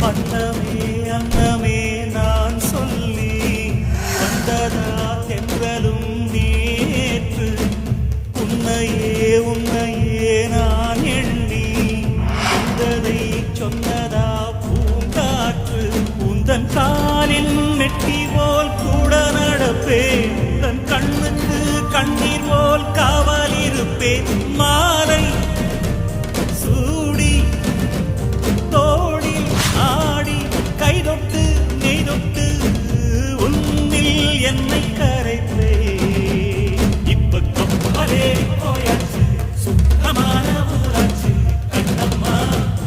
அன்னமே அன்னமே நான் சொல்லி வந்ததா தென்றலும் நேற்று உன்னையே உன்னையே நான் எண்ணி வந்ததை சொன்னதா பூங்காற்று உந்தன் காலில் நெட்டி போல் கூட நடப்பேன் உந்தன் கண்ணுக்கு கண்ணீர் போல் காவல் இருப்பேன் மாலை